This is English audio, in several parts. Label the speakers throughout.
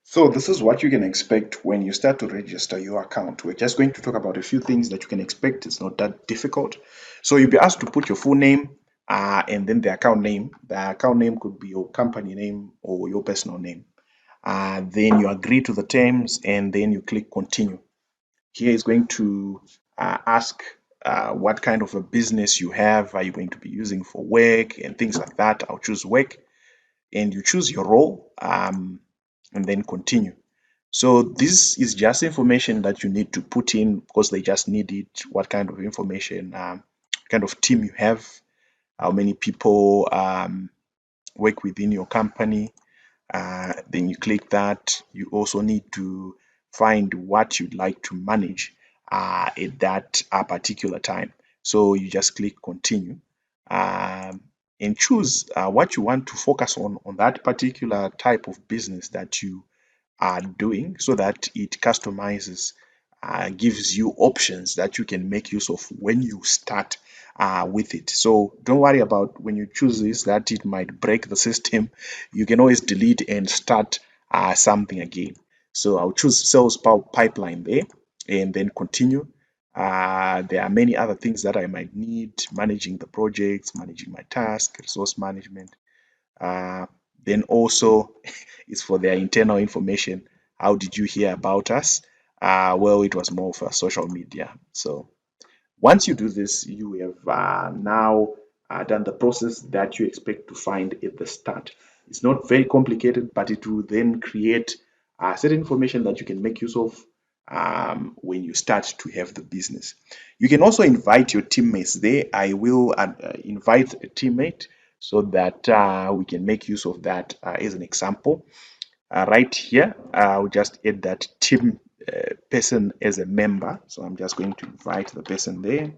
Speaker 1: So this is what you can expect when you start to register your account. We're just going to talk about a few things that you can expect. It's not that difficult. So you'll be asked to put your full name and then the account name. The account name could be your company name or your personal name. Then you agree to the terms and then you click continue. Here is going to ask what kind of a business you have. Are you going to be using for work and things like that? I'll choose work and you choose your role and then continue. So this is just information that you need to put in because they just need it. What kind of information, kind of team you have, how many people work within your company. Then you click that. You also need to find what you'd like to manage at that particular time. So you just click continue and choose what you want to focus on that particular type of business that you are doing so that it customizes, gives you options that you can make use of when you start with it. So don't worry about when you choose this that it might break the system. You can always delete and start something again. So I'll choose sales pipeline there and then continue. There are many other things that I might need: managing the projects, managing my task, resource management. Uh, then also it's for their internal information. How did you hear about us? Well, it was more for social media. So once you do this, you have now done the process that you expect to find at the start. It's not very complicated, but it will then create certain information that you can make use of when you start to have the business. You can also invite your teammates there. I will invite a teammate so that we can make use of that as an example. Right here, I'll just add that team person as a member. So I'm just going to invite the person there.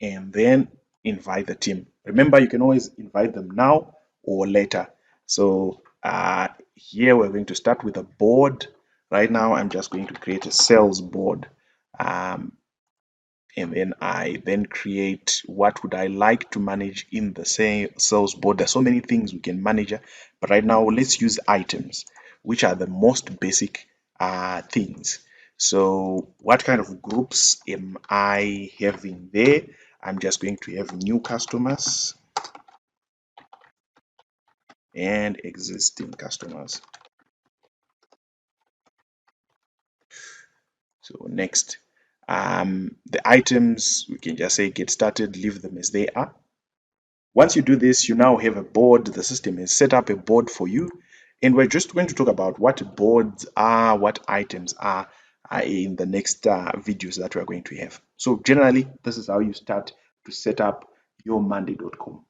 Speaker 1: And then invite the team. Remember, you can always invite them now or later. So here we're going to start with a board. Right now, I'm just going to create a sales board. Um, and then I then create what would I like to manage in the same sales board. There's so many things we can manage, but right now let's use items, which are the most basic things. So what kind of groups am I having there? I'm just going to have new customers and existing customers. So next, the items, we can just say get started, leave them as they are. Once you do this, you now have a board. The system has set up a board for you. And we're just going to talk about what boards are, what items are in the next videos that we're going to have. So generally, this is how you start to set up your Monday.com.